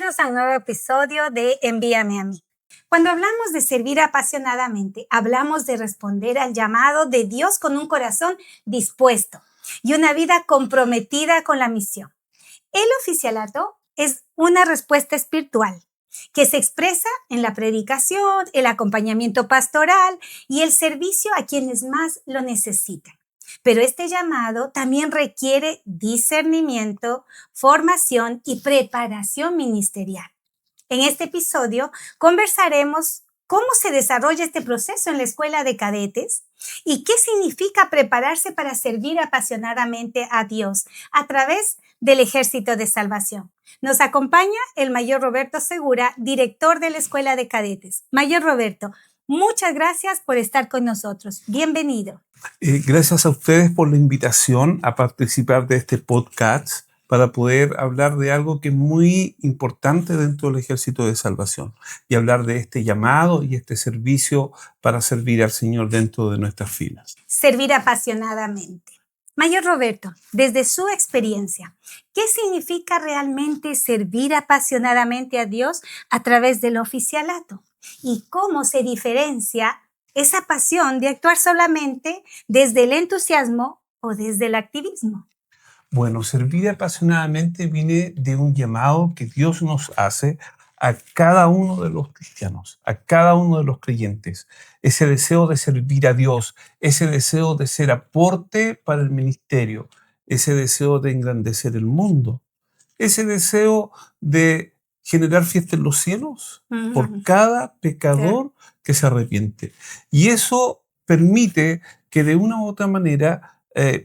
bienvenidos a un nuevo episodio de Envíame a mí. Cuando hablamos de servir apasionadamente, hablamos de responder al llamado de Dios con un corazón dispuesto y una vida comprometida con la misión. El oficialato es una respuesta espiritual que se expresa en la predicación, el acompañamiento pastoral y el servicio a quienes más lo necesitan. Pero este llamado también requiere discernimiento, formación y preparación ministerial. En este episodio conversaremos cómo se desarrolla este proceso en la escuela de cadetes y qué significa prepararse para servir apasionadamente a Dios a través del Ejército de Salvación. Nos acompaña el Mayor Roberto Segura, director de la Escuela de Cadetes. Mayor Roberto, muchas gracias por estar con nosotros. Bienvenido. Gracias a ustedes por la invitación a participar de este podcast para poder hablar de algo que es muy importante dentro del Ejército de Salvación y hablar de este llamado y este servicio para servir al Señor dentro de nuestras filas. Servir apasionadamente. Mayor Roberto, desde su experiencia, ¿qué significa realmente servir apasionadamente a Dios a través del oficialato? ¿Y cómo se diferencia esa pasión de actuar solamente desde el entusiasmo o desde el activismo? Bueno, servir apasionadamente viene de un llamado que Dios nos hace a cada uno de los cristianos, a cada uno de los creyentes. Ese deseo de servir a Dios, ese deseo de ser aporte para el ministerio, ese deseo de engrandecer el mundo, ese deseo de generar fiesta en los cielos por cada pecador que se arrepiente. Y eso permite que de una u otra manera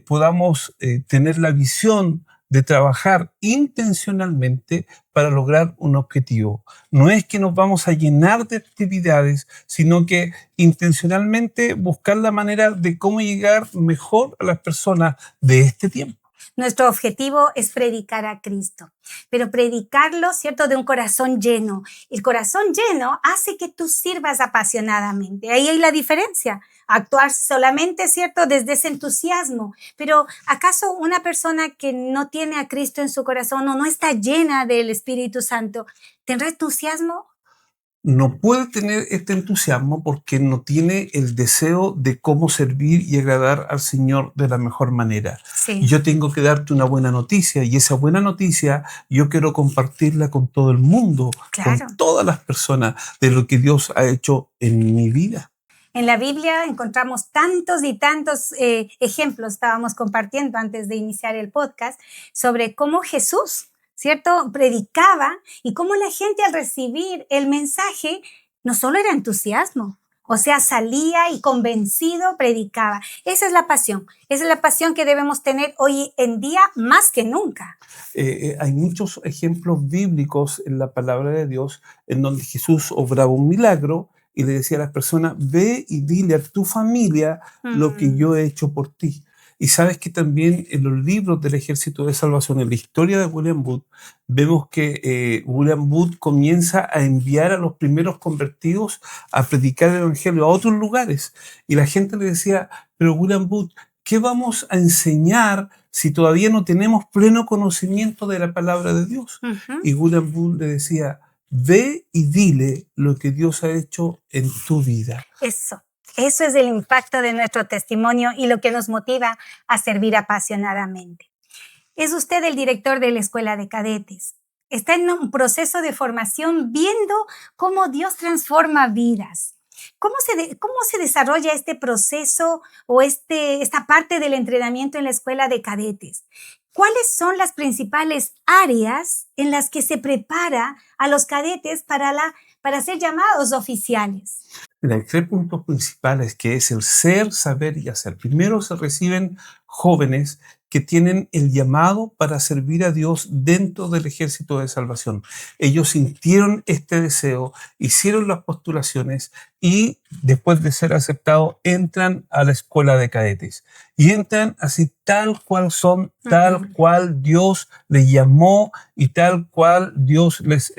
podamos tener la visión de trabajar intencionalmente para lograr un objetivo. No es que nos vamos a llenar de actividades, sino que intencionalmente buscar la manera de cómo llegar mejor a las personas de este tiempo. Nuestro objetivo es predicar a Cristo, pero predicarlo, ¿cierto?, de un corazón lleno. El corazón lleno hace que tú sirvas apasionadamente. Ahí hay la diferencia. Actuar solamente, ¿cierto?, desde ese entusiasmo. Pero ¿acaso una persona que no tiene a Cristo en su corazón o no está llena del Espíritu Santo, tendrá entusiasmo? No puede tener este entusiasmo porque no tiene el deseo de cómo servir y agradar al Señor de la mejor manera. Sí. Yo tengo que darte una buena noticia y esa buena noticia yo quiero compartirla con todo el mundo, Claro. con todas las personas de lo que Dios ha hecho en mi vida. En la Biblia encontramos tantos y tantos ejemplos, estábamos compartiendo antes de iniciar el podcast, sobre cómo Jesús, ¿cierto?, predicaba y cómo la gente al recibir el mensaje no solo era entusiasmo, o sea, salía y convencido predicaba. Esa es la pasión que debemos tener hoy en día más que nunca. Hay muchos ejemplos bíblicos en la palabra de Dios en donde Jesús obraba un milagro y le decía a las personas, ve y dile a tu familia lo que yo he hecho por ti. Y sabes que también en los libros del Ejército de Salvación, en la historia de William Booth, vemos que William Booth comienza a enviar a los primeros convertidos a predicar el Evangelio a otros lugares. Y la gente le decía, pero William Booth, ¿qué vamos a enseñar si todavía no tenemos pleno conocimiento de la palabra de Dios? Y William Booth le decía, ve y dile lo que Dios ha hecho en tu vida. Eso es el impacto de nuestro testimonio y lo que nos motiva a servir apasionadamente. Es usted el director de la Escuela de Cadetes. Está en un proceso de formación viendo cómo Dios transforma vidas. ¿Cómo se desarrolla este proceso o esta parte del entrenamiento en la Escuela de Cadetes? ¿Cuáles son las principales áreas en las que se prepara a los cadetes para ser llamados oficiales? Mira, hay 3 puntos principales que es el ser, saber y hacer. Primero se reciben jóvenes que tienen el llamado para servir a Dios dentro del Ejército de Salvación. Ellos sintieron este deseo, hicieron las postulaciones y después de ser aceptados entran a la escuela de cadetes. Y entran así tal cual son, tal cual Dios les llamó y tal cual Dios les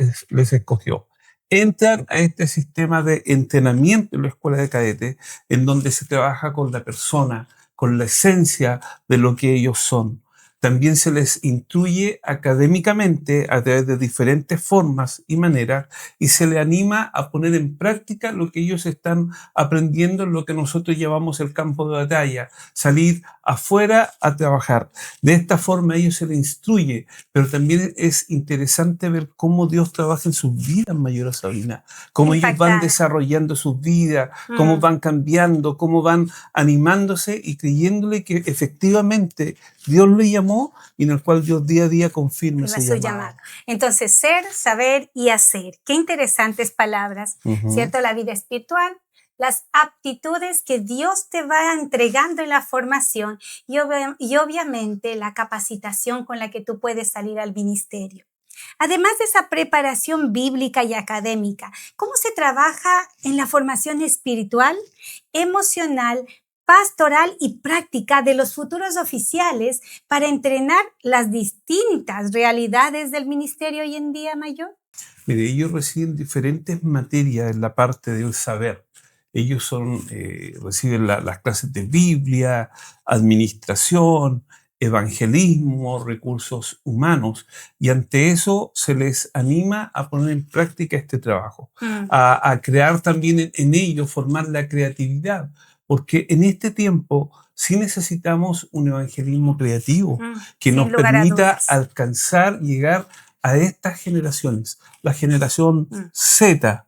escogió. Entran a este sistema de entrenamiento en la escuela de cadetes, en donde se trabaja con la persona, con la esencia de lo que ellos son. También se les instruye académicamente a través de diferentes formas y maneras y se les anima a poner en práctica lo que ellos están aprendiendo en lo que nosotros llamamos el campo de batalla, salir afuera a trabajar. De esta forma ellos se les instruye, pero también es interesante ver cómo Dios trabaja en sus vidas, Mayora Sabina, cómo ellos van desarrollando sus vidas, cómo van cambiando, cómo van animándose y creyéndole que efectivamente Dios le llamó y en el cual Dios día a día confirma ese llamado. Entonces, ser, saber y hacer. Qué interesantes palabras, ¿cierto? La vida espiritual, las aptitudes que Dios te va entregando en la formación y obviamente la capacitación con la que tú puedes salir al ministerio. Además de esa preparación bíblica y académica, ¿cómo se trabaja en la formación espiritual, emocional, pastoral y práctica de los futuros oficiales para entrenar las distintas realidades del ministerio hoy en día, Mayor? Mire, ellos reciben diferentes materias en la parte del saber. Ellos reciben las clases de Biblia, administración, evangelismo, recursos humanos, y ante eso se les anima a poner en práctica este trabajo, a crear también en ellos, formar la creatividad, porque en este tiempo sí necesitamos un evangelismo creativo que nos permita alcanzar, llegar a estas generaciones, la generación Z,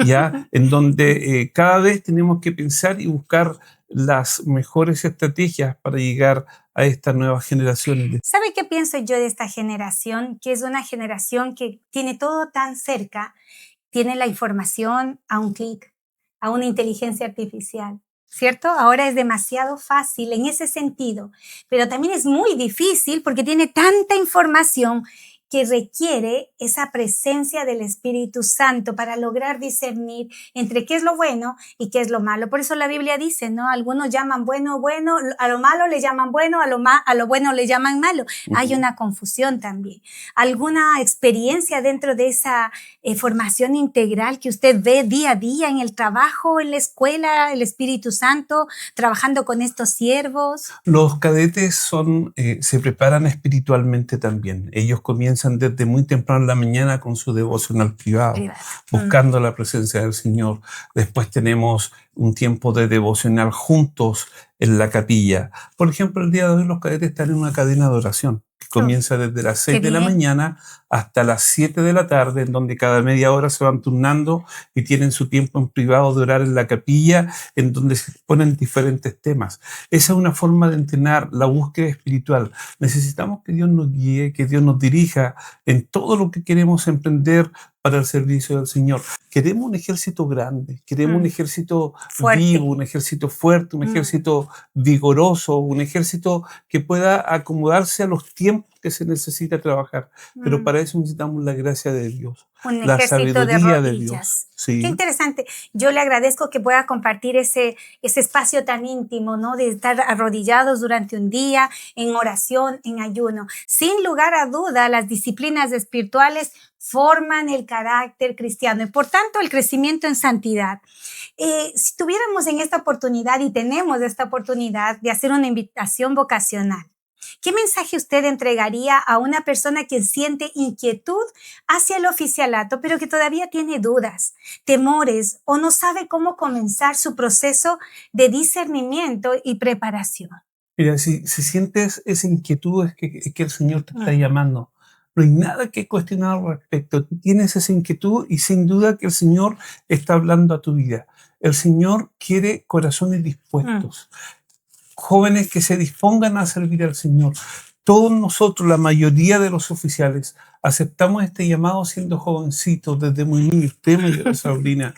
¿ya? En donde cada vez tenemos que pensar y buscar las mejores estrategias para llegar a estas nuevas generaciones. ¿Sabe qué pienso yo de esta generación? Que es una generación que tiene todo tan cerca, tiene la información a un clic, a una inteligencia artificial, ¿cierto? Ahora es demasiado fácil en ese sentido, pero también es muy difícil porque tiene tanta información que requiere esa presencia del Espíritu Santo para lograr discernir entre qué es lo bueno y qué es lo malo. Por eso la Biblia dice, ¿no? Algunos llaman bueno, a lo malo le llaman bueno, a lo bueno le llaman malo. Hay una confusión también. ¿Alguna experiencia dentro de esa formación integral que usted ve día a día en el trabajo, en la escuela, el Espíritu Santo, trabajando con estos siervos? Los cadetes se preparan espiritualmente también. Ellos comienzan desde muy temprano en la mañana con su devocional privado, buscando la presencia del Señor. Después tenemos un tiempo de devocional juntos en la capilla. Por ejemplo, el día de hoy los cadetes están en una cadena de oración que comienza desde las 6 de la mañana hasta las 7 de la tarde, en donde cada media hora se van turnando y tienen su tiempo en privado de orar en la capilla, en donde se exponen diferentes temas. Esa es una forma de entrenar la búsqueda espiritual. Necesitamos que Dios nos guíe, que Dios nos dirija en todo lo que queremos emprender para el servicio del Señor. Queremos un ejército grande, queremos un ejército vivo, un ejército fuerte, un ejército vigoroso, un ejército que pueda acomodarse a los tiempos que se necesita trabajar. Pero para eso necesitamos la gracia de Dios, la sabiduría de Dios. Sí. Qué interesante. Yo le agradezco que pueda compartir ese espacio tan íntimo, ¿no? De estar arrodillados durante un día, en oración, en ayuno. Sin lugar a duda, las disciplinas espirituales forman el carácter cristiano y por tanto el crecimiento en santidad. Si tuviéramos en esta oportunidad y tenemos esta oportunidad de hacer una invitación vocacional, ¿qué mensaje usted entregaría a una persona que siente inquietud hacia el oficialato, pero que todavía tiene dudas, temores o no sabe cómo comenzar su proceso de discernimiento y preparación? Mira, si sientes esa inquietud es que el Señor te está llamando. No hay nada que cuestionar al respecto. Tú tienes esa inquietud y sin duda que el Señor está hablando a tu vida. El Señor quiere corazones dispuestos. Jóvenes que se dispongan a servir al Señor. Todos nosotros, la mayoría de los oficiales, aceptamos este llamado siendo jovencitos, desde muy niños. Usted, Mayor Sabrina,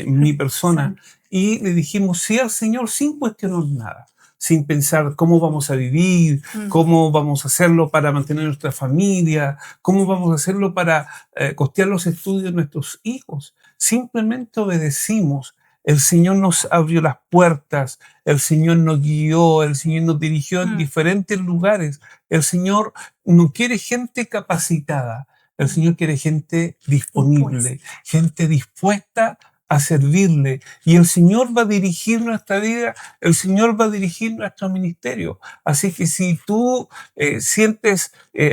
mi persona, y le dijimos sí al Señor sin cuestionar nada, sin pensar cómo vamos a vivir, cómo vamos a hacerlo para mantener nuestra familia, cómo vamos a hacerlo para costear los estudios de nuestros hijos. Simplemente obedecimos. El Señor nos abrió las puertas, el Señor nos guió, el Señor nos dirigió en diferentes lugares. El Señor no quiere gente capacitada, el Señor quiere gente disponible, gente dispuesta a servirle. Y el Señor va a dirigir nuestra vida, el Señor va a dirigir nuestro ministerio. Así que si tú sientes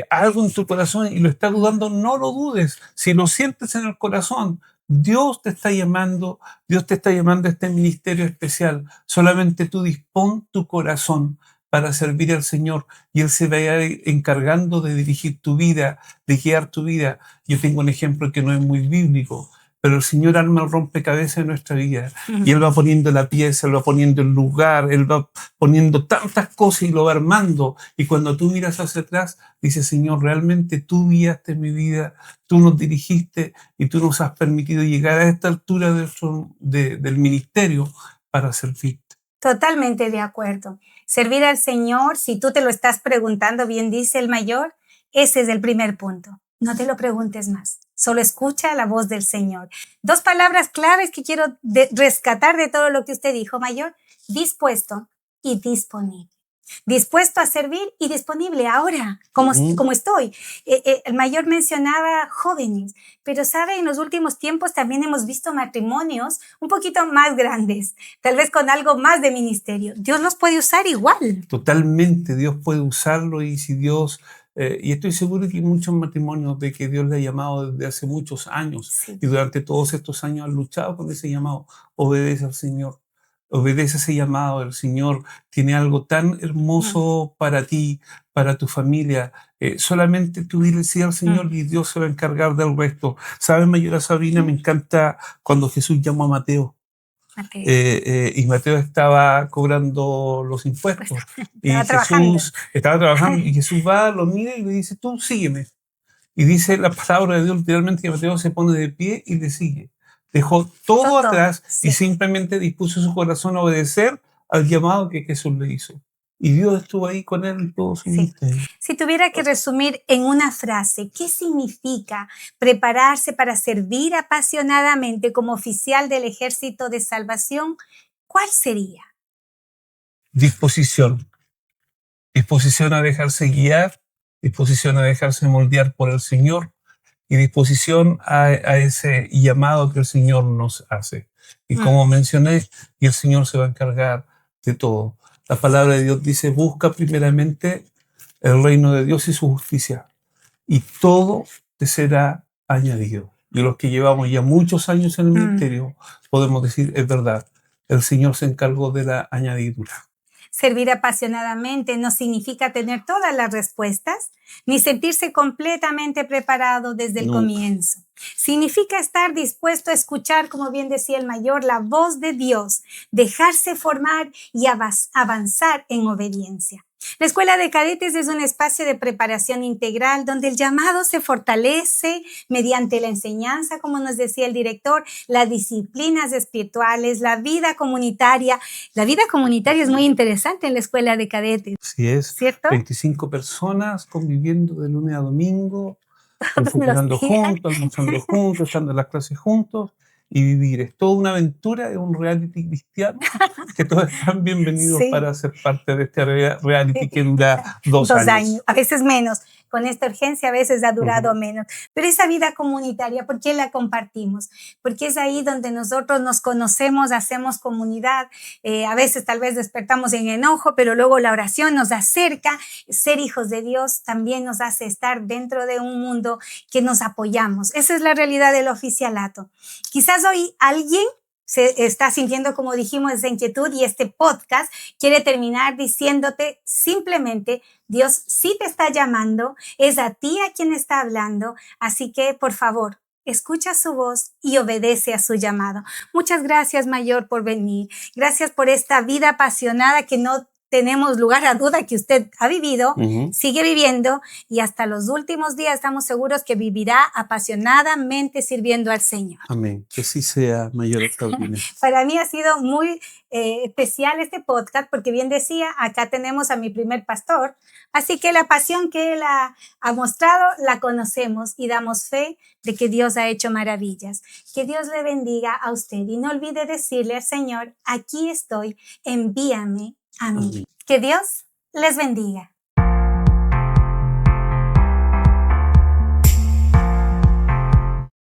algo en tu corazón y lo estás dudando, no lo dudes. Si lo sientes en el corazón, Dios te está llamando a este ministerio especial. Solamente tú dispón tu corazón para servir al Señor y Él se va a ir encargando de dirigir tu vida, de guiar tu vida. Yo tengo un ejemplo que no es muy bíblico, pero el Señor arma el rompecabezas de nuestra vida y Él va poniendo la pieza, Él va poniendo el lugar, Él va poniendo tantas cosas y lo va armando. Y cuando tú miras hacia atrás, dices, Señor, realmente tú guiaste mi vida, tú nos dirigiste y tú nos has permitido llegar a esta altura del ministerio para servir. Totalmente de acuerdo. Servir al Señor, si tú te lo estás preguntando, bien dice el mayor, ese es el primer punto. No te lo preguntes más. Solo escucha la voz del Señor. 2 palabras claves que quiero rescatar de todo lo que usted dijo, mayor. Dispuesto y disponible. Dispuesto a servir y disponible ahora, como estoy. El mayor mencionaba jóvenes, pero sabe, en los últimos tiempos también hemos visto matrimonios un poquito más grandes, tal vez con algo más de ministerio. Dios los puede usar igual. Totalmente, Dios puede usarlo y si Dios... y estoy seguro que hay muchos matrimonios de que Dios le ha llamado desde hace muchos años Sí. y durante todos estos años han luchado con ese llamado. Obedece al Señor. Obedece ese llamado. El Señor tiene algo tan hermoso para ti, para tu familia. Solamente tú dile sí al Señor y Dios se va a encargar del resto. ¿Sabes, Mayora Sabrina? Me encanta cuando Jesús llamó a Mateo. Y Mateo estaba cobrando los impuestos. Y Jesús estaba trabajando y Jesús va, lo mira y le dice, tú sígueme. Y dice la palabra de Dios literalmente que Mateo se pone de pie y le sigue. Dejó todo atrás y simplemente dispuso su corazón a obedecer al llamado que Jesús le hizo. Y Dios estuvo ahí con él todo su ministerio. Si tuviera que resumir en una frase, ¿qué significa prepararse para servir apasionadamente como oficial del Ejército de Salvación? ¿Cuál sería? Disposición. Disposición a dejarse guiar, disposición a dejarse moldear por el Señor y disposición a ese llamado que el Señor nos hace. Y como mencioné, y el Señor se va a encargar de todo. La palabra de Dios dice, busca primeramente el reino de Dios y su justicia, y todo te será añadido. Y los que llevamos ya muchos años en el ministerio, podemos decir, es verdad, el Señor se encargó de la añadidura. Servir apasionadamente no significa tener todas las respuestas, ni sentirse completamente preparado desde el comienzo. Significa estar dispuesto a escuchar, como bien decía el mayor, la voz de Dios, dejarse formar y avanzar en obediencia. La Escuela de Cadetes es un espacio de preparación integral donde el llamado se fortalece mediante la enseñanza, como nos decía el director, las disciplinas espirituales, la vida comunitaria. La vida comunitaria es muy interesante en la Escuela de Cadetes. Así es, ¿cierto? 25 personas conviviendo de lunes a domingo, funcionando juntos, almorzando juntos, estando en las clases juntos. Y vivir. Es toda una aventura, es un reality cristiano que todos están bienvenidos para ser parte de este reality que dura 2 años. A veces menos. Con esta urgencia a veces ha durado menos. Pero esa vida comunitaria, ¿por qué la compartimos? Porque es ahí donde nosotros nos conocemos, hacemos comunidad. A veces tal vez despertamos en enojo, pero luego la oración nos acerca. Ser hijos de Dios también nos hace estar dentro de un mundo que nos apoyamos. Esa es la realidad del oficialato. Quizás hoy alguien se está sintiendo, como dijimos, esa inquietud y este podcast quiere terminar diciéndote simplemente, Dios sí te está llamando, es a ti a quien está hablando, así que por favor, escucha su voz y obedece a su llamado. Muchas gracias, Mayor, por venir. Gracias por esta vida apasionada que no tenemos lugar a duda que usted ha vivido, sigue viviendo y hasta los últimos días estamos seguros que vivirá apasionadamente sirviendo al Señor. Amén. Que sí sea, Mayor Sabrina. Para mí ha sido muy especial este podcast porque bien decía, acá tenemos a mi primer pastor, así que la pasión que él ha mostrado la conocemos y damos fe de que Dios ha hecho maravillas. Que Dios le bendiga a usted y no olvide decirle al Señor, aquí estoy, envíame a mí. Que Dios les bendiga.